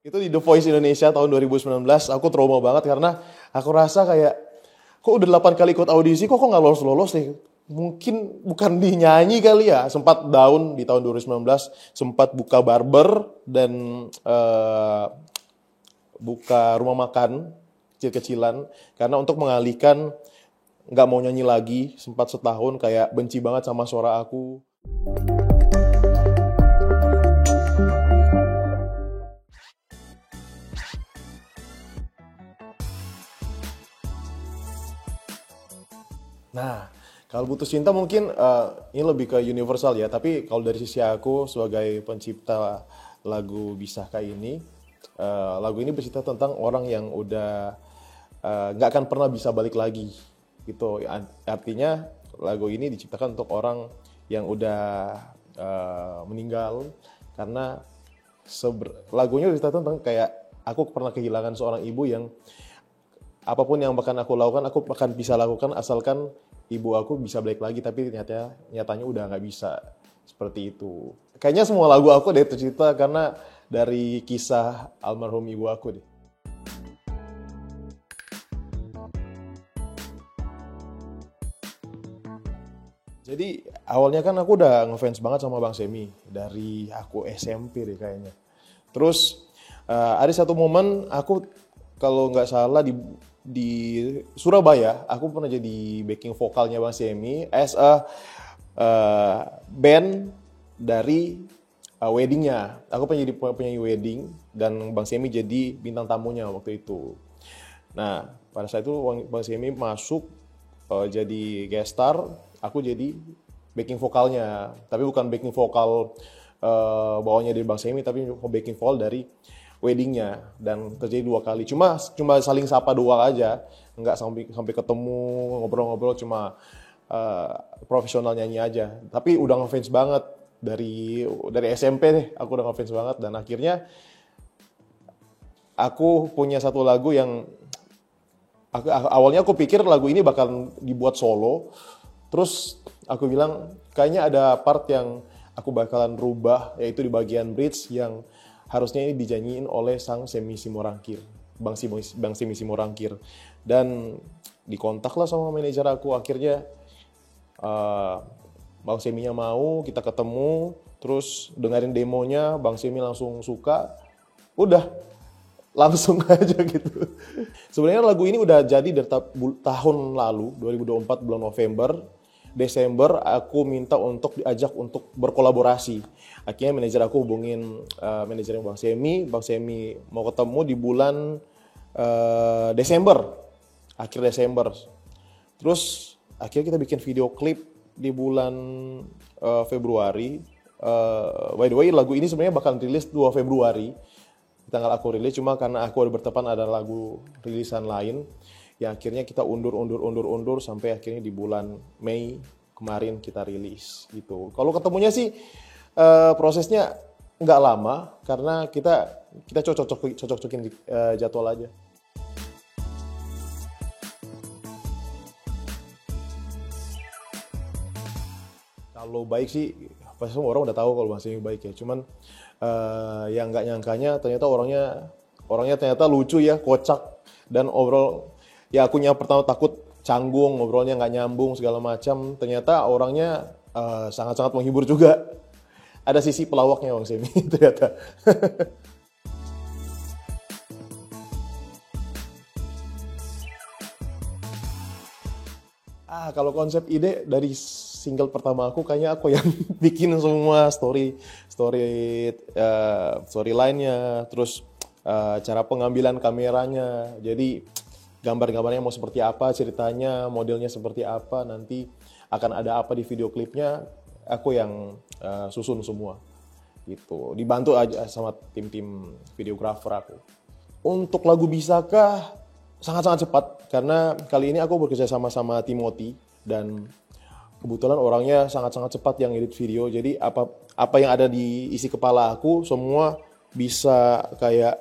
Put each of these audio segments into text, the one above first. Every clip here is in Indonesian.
Itu di The Voice Indonesia tahun 2019, aku trauma banget karena aku rasa kayak, kok udah 8 kali ikut audisi, kok nggak lolos-lolos nih? Mungkin bukan di nyanyi kali ya, sempat down di tahun 2019, sempat buka barber dan buka rumah makan kecil-kecilan, karena untuk mengalihkan nggak mau nyanyi lagi, sempat setahun kayak benci banget sama suara aku. Nah, kalau Putus Cinta mungkin ini lebih ke universal ya. Tapi kalau dari sisi aku sebagai pencipta lagu Bisakah ini, lagu ini bercerita tentang orang yang udah nggak akan pernah bisa balik lagi. Gitu. Artinya lagu ini diciptakan untuk orang yang udah meninggal karena lagunya bercerita tentang kayak aku pernah kehilangan seorang ibu yang apapun yang akan aku lakukan, aku akan bisa lakukan asalkan ibu aku bisa balik lagi, tapi nyatanya udah nggak bisa. Seperti itu. Kayaknya semua lagu aku deh tercipta karena dari kisah almarhum ibu aku deh. Jadi awalnya kan aku udah ngefans banget sama Bang Semi dari aku SMP deh kayaknya. Terus ada satu momen aku kalau nggak salah di Surabaya, aku pernah jadi backing vokalnya Bang Semi as a band dari weddingnya. Aku penyanyi penyanyi wedding dan Bang Semi jadi bintang tamunya waktu itu. Nah, pada saat itu Bang Semi masuk jadi guest star, aku jadi backing vokalnya. Tapi bukan backing vokal bawahnya dari Bang Semi, tapi backing vokal dari weddingnya. Dan terjadi 2 kali. Cuma saling sapa doang aja, nggak sampai ketemu ngobrol-ngobrol, cuma profesional nyanyi aja. Tapi udah ngefans banget dari SMP deh, aku udah ngefans banget dan akhirnya aku punya satu lagu yang awalnya aku pikir lagu ini bakal dibuat solo. Terus aku bilang kayaknya ada part yang aku bakalan rubah, yaitu di bagian bridge yang harusnya ini dinyanyiin oleh sang Semi Simorangkir, Bang Semi Simorangkir. Dan dikontak lah sama manajer aku, akhirnya Bang Seminya mau, kita ketemu, terus dengerin demonya, Bang Semi langsung suka, udah langsung aja gitu. Sebenarnya lagu ini udah jadi dari tahun lalu, 2024 bulan November. Desember aku minta untuk diajak untuk berkolaborasi. Akhirnya manajer aku hubungin manajernya Bang Semi mau ketemu di bulan Desember, akhir Desember. Terus akhirnya kita bikin video klip di bulan Februari. By the way, lagu ini sebenarnya bakal rilis 2 Februari. Tanggal aku rilis, cuma karena aku ada bertepan ada lagu rilisan lain yang akhirnya kita undur sampai akhirnya di bulan Mei kemarin kita rilis gitu. Kalau ketemunya sih prosesnya nggak lama karena kita cocok-cocokin jadwal aja. Kalau baik sih pasti semua orang udah tahu kalau Bang Semi baik ya. Cuman yang nggak nyangkanya ternyata orangnya ternyata lucu ya, kocak dan overall ya akunya pertama takut canggung, ngobrolnya nggak nyambung segala macam. Ternyata orangnya sangat-sangat menghibur juga. Ada sisi pelawaknya Bang Semi ternyata. Kalau konsep ide dari single pertama aku kayaknya aku yang bikin semua storyline-nya, terus cara pengambilan kameranya. Jadi gambar-gambarnya mau seperti apa, ceritanya, modelnya seperti apa, nanti akan ada apa di video klipnya, aku yang susun semua. Gitu. Dibantu aja sama tim-tim videografer aku. Untuk lagu Bisakah sangat-sangat cepat karena kali ini aku bekerja sama Timothy dan kebetulan orangnya sangat-sangat cepat yang edit video. Jadi apa yang ada di isi kepala aku semua bisa kayak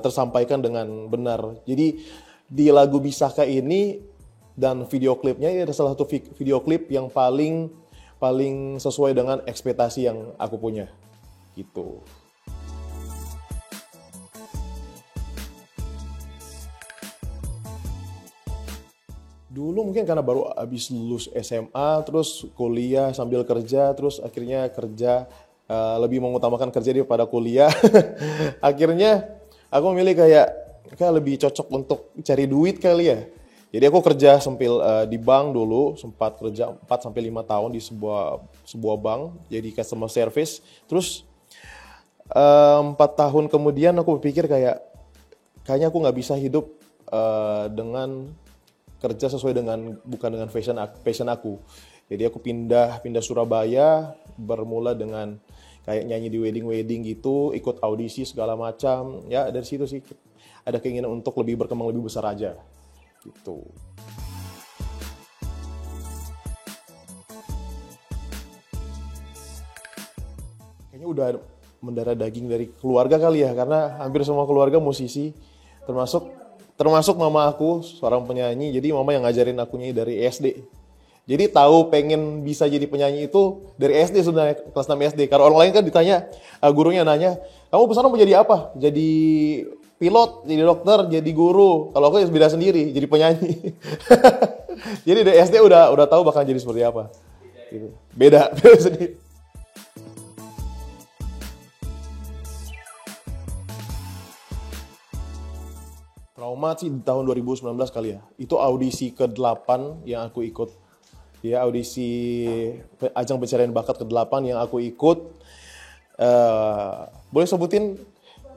tersampaikan dengan benar. Jadi di lagu Bisakah ini dan video klipnya ini adalah salah satu video klip yang paling sesuai dengan ekspektasi yang aku punya. Gitu. Dulu mungkin karena baru habis lulus SMA, terus kuliah sambil kerja, terus akhirnya kerja lebih mengutamakan kerja daripada kuliah. Akhirnya aku memilih kayak lebih cocok untuk cari duit kali ya. Jadi aku kerja sambil di bank dulu, sempat kerja 4 sampai 5 tahun di sebuah bank jadi customer service. Terus 4 tahun kemudian aku berpikir kayaknya aku nggak bisa hidup dengan kerja sesuai dengan bukan dengan passion aku. Jadi aku pindah Surabaya, bermula dengan kayak nyanyi di wedding gitu, ikut audisi segala macam. Ya dari situ sih ada keinginan untuk lebih berkembang lebih besar aja gitu. Kayaknya udah mendarah daging dari keluarga kali ya, karena hampir semua keluarga musisi, termasuk mama aku seorang penyanyi. Jadi mama yang ngajarin aku nyanyi dari SD. Jadi tahu pengen bisa jadi penyanyi itu dari SD sudah kelas 6 SD. Kalau orang lain kan ditanya, gurunya nanya, kamu besar mau jadi apa? Jadi pilot, jadi dokter, jadi guru. Kalau aku ya beda sendiri, jadi penyanyi. Jadi dari SD udah tahu bakal jadi seperti apa. Gitu. Beda sendiri. Trauma sih di tahun 2019 kali ya. Itu audisi ke-8 yang aku ikut. Ya, audisi ajang pencarian bakat ke-8 yang aku ikut. Boleh sebutin?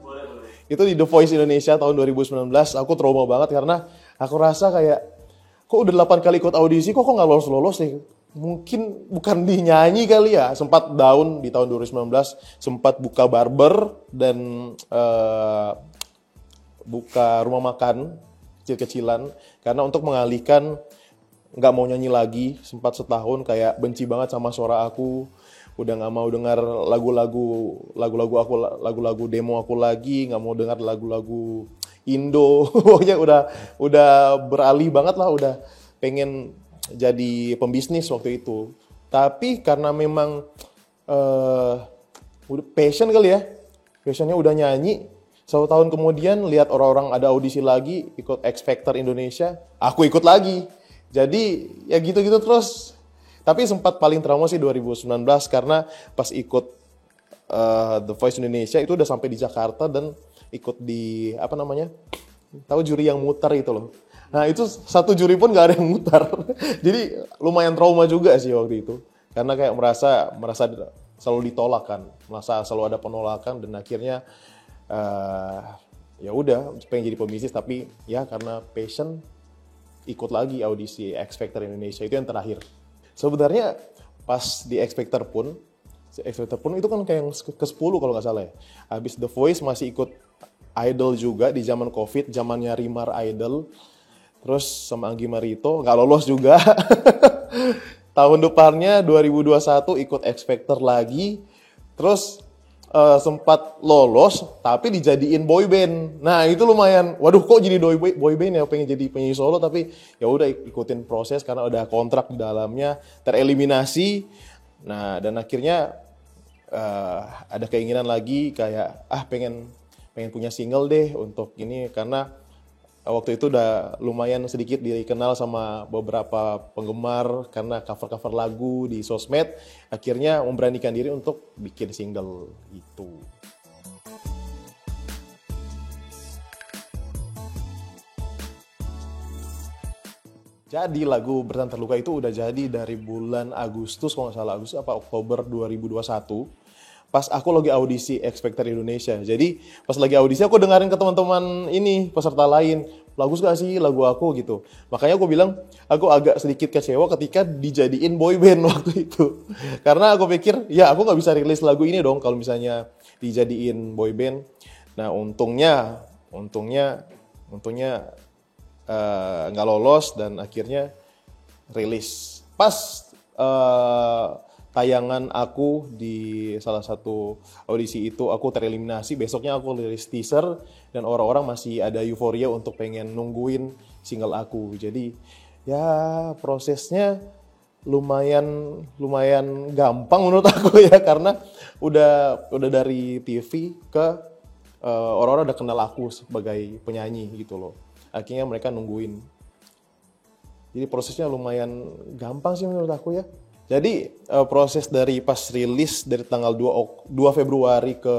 Boleh. Itu di The Voice Indonesia tahun 2019. Aku trauma banget karena aku rasa kok udah 8 kali ikut audisi, kok nggak lolos-lolos nih? Mungkin bukan di nyanyi kali ya. Sempat down di tahun 2019. Sempat buka barber dan buka rumah makan kecil-kecilan karena untuk mengalihkan nggak mau nyanyi lagi. Sempat setahun kayak benci banget sama suara aku, udah nggak mau dengar lagu-lagu demo aku lagi, nggak mau dengar lagu-lagu Indo. Pokoknya udah beralih banget lah, udah pengen jadi pembisnis waktu itu. Tapi karena memang udah passion kali ya, passionnya udah nyanyi. 1 tahun kemudian lihat orang-orang ada audisi lagi, ikut X Factor Indonesia, aku ikut lagi. Jadi ya gitu-gitu terus. Tapi sempat paling trauma sih 2019 karena pas ikut The Voice Indonesia itu udah sampai di Jakarta dan ikut di tahu juri yang muter itu loh. Nah itu satu juri pun gak ada yang muter. Jadi lumayan trauma juga sih waktu itu. Karena kayak merasa selalu ditolak kan, merasa selalu ada penolakan dan akhirnya ya udah pengen jadi pembisnis, tapi ya karena passion ikut lagi audisi X Factor Indonesia itu yang terakhir. Sebenarnya pas di X Factor pun itu kan kayak yang ke-10 kalau nggak salah ya. Habis The Voice masih ikut Idol juga di zaman Covid, zamannya Rimar Idol. Terus sama Anggi Marito nggak lolos juga. Tahun depannya 2021 ikut X Factor lagi. Terus sempat lolos tapi dijadiin boyband. Nah itu lumayan, waduh kok jadi boyband ya, pengen jadi penyanyi solo tapi ya udah ikutin proses karena udah kontrak di dalamnya, tereliminasi. Nah dan akhirnya ada keinginan lagi kayak pengen punya single deh untuk ini, karena waktu itu udah lumayan sedikit dikenal sama beberapa penggemar karena cover-cover lagu di sosmed. Akhirnya memberanikan diri untuk bikin single gitu. Jadi lagu Bertahan Terluka itu udah jadi dari bulan Agustus, kalau nggak salah Agustus Oktober 2021. Pas aku lagi audisi X Factor Indonesia. Jadi pas lagi audisi aku dengerin ke teman-teman ini, peserta lain, bagus gak sih lagu aku gitu. Makanya aku bilang aku agak sedikit kecewa ketika dijadiin boyband waktu itu. Karena aku pikir ya aku gak bisa rilis lagu ini dong kalau misalnya dijadiin boyband. Nah untungnya nggak lolos dan akhirnya rilis. Pas tayangan aku di salah satu audisi itu aku tereliminasi, besoknya aku rilis teaser dan orang-orang masih ada euforia untuk pengen nungguin single aku. Jadi ya prosesnya lumayan gampang menurut aku ya, karena udah dari TV ke orang-orang udah kenal aku sebagai penyanyi gitu loh. Akhirnya mereka nungguin. Jadi prosesnya lumayan gampang sih menurut aku ya. Jadi proses dari pas rilis dari tanggal 2 Februari ke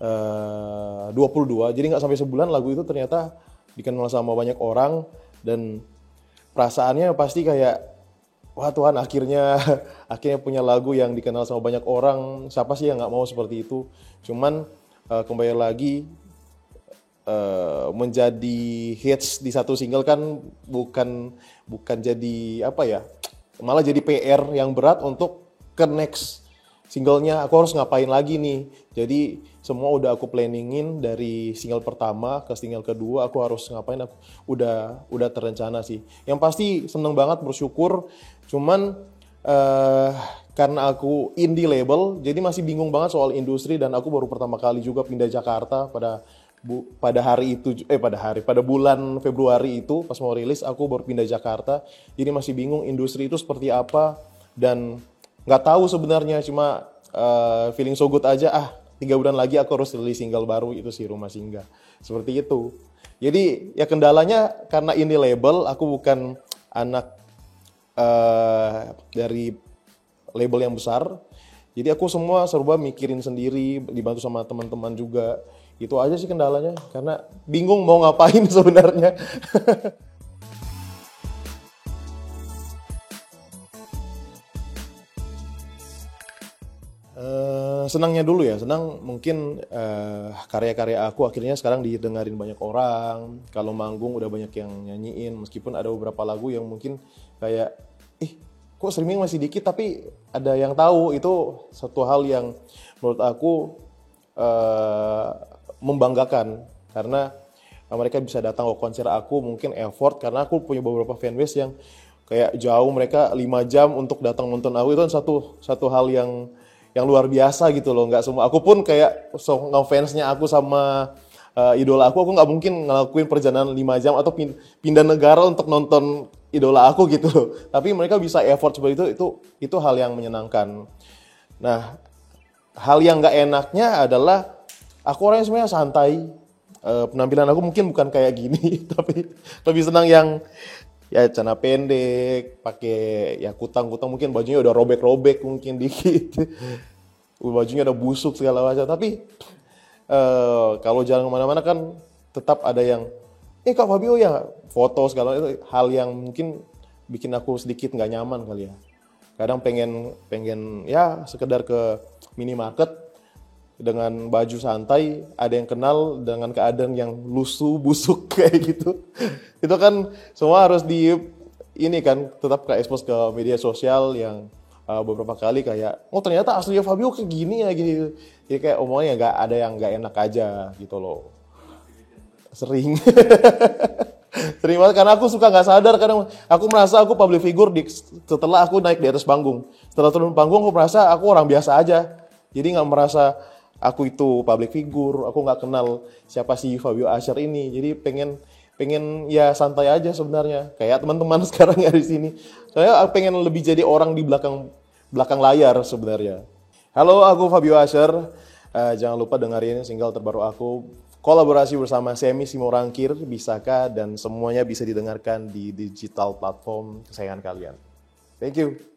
22, jadi nggak sampai sebulan lagu itu ternyata dikenal sama banyak orang, dan perasaannya pasti kayak, wah Tuhan, akhirnya akhirnya punya lagu yang dikenal sama banyak orang. Siapa sih yang nggak mau seperti itu? Cuman kembali lagi, menjadi hits di satu single kan bukan jadi apa ya, malah jadi PR yang berat untuk ke next singlenya. Aku harus ngapain lagi nih? Jadi semua udah aku planningin dari single pertama ke single kedua, aku harus ngapain, aku udah terencana sih. Yang pasti seneng banget, bersyukur. Cuman karena aku indie label, jadi masih bingung banget soal industri, dan aku baru pertama kali juga pindah Jakarta pada bulan Februari itu pas mau rilis, aku baru pindah Jakarta, jadi masih bingung industri itu seperti apa, dan nggak tahu sebenarnya. Cuma feeling so good aja, 3 bulan lagi aku harus rilis single baru, itu si Rumah Singgah, seperti itu. Jadi ya kendalanya karena ini label, aku bukan anak dari label yang besar, jadi aku semua serba mikirin sendiri, dibantu sama teman-teman juga. Itu aja sih kendalanya, karena bingung mau ngapain sebenarnya. Senangnya dulu ya, senang mungkin karya-karya aku akhirnya sekarang didengarin banyak orang. Kalau manggung udah banyak yang nyanyiin, meskipun ada beberapa lagu yang mungkin kayak, kok streaming masih dikit, tapi ada yang tahu. Itu satu hal yang menurut aku membanggakan, karena mereka bisa datang ke konser aku, mungkin effort, karena aku punya beberapa fanbase yang kayak jauh, mereka 5 jam untuk datang nonton aku. Itu kan satu hal yang luar biasa gitu loh. Nggak semua, aku pun kayak ngefansnya aku sama idola aku nggak mungkin ngelakuin perjalanan 5 jam atau pindah negara untuk nonton idola aku gitu loh. Tapi mereka bisa effort seperti itu hal yang menyenangkan. Nah, hal yang nggak enaknya adalah aku orangnya sebenarnya santai. Penampilan aku mungkin bukan kayak gini, tapi lebih senang yang ya celana pendek, pakai ya kutang-kutang, mungkin bajunya udah robek-robek mungkin dikit. Bajunya udah busuk segala macam. Tapi kalau jalan kemana-mana kan tetap ada yang, Kak Fabio ya, foto segala itu, hal yang mungkin bikin aku sedikit nggak nyaman kali ya. Kadang pengen ya sekedar ke minimarket dengan baju santai, ada yang kenal dengan keadaan yang lusuh, busuk kayak gitu. Itu kan semua harus ini kan tetap ke expose ke media sosial, yang beberapa kali kayak, ternyata aslinya Fabio kayak gini ya gitu. Jadi kayak omongannya nggak ada yang nggak enak aja gitu loh. Sering. Sering banget, karena aku suka nggak sadar, kadang aku merasa aku public figure setelah aku naik di atas panggung. Setelah turun panggung aku merasa aku orang biasa aja. Jadi nggak merasa aku itu public figure, aku nggak kenal siapa si Fabio Asher ini. Jadi pengen ya santai aja sebenarnya, kayak teman-teman sekarang ya di sini. Soalnya aku pengen lebih jadi orang di belakang layar sebenarnya. Halo, aku Fabio Asher. Jangan lupa dengerin single terbaru aku, kolaborasi bersama Semi Simorangkir, Bisakah, dan semuanya bisa didengarkan di digital platform kesayangan kalian. Thank you.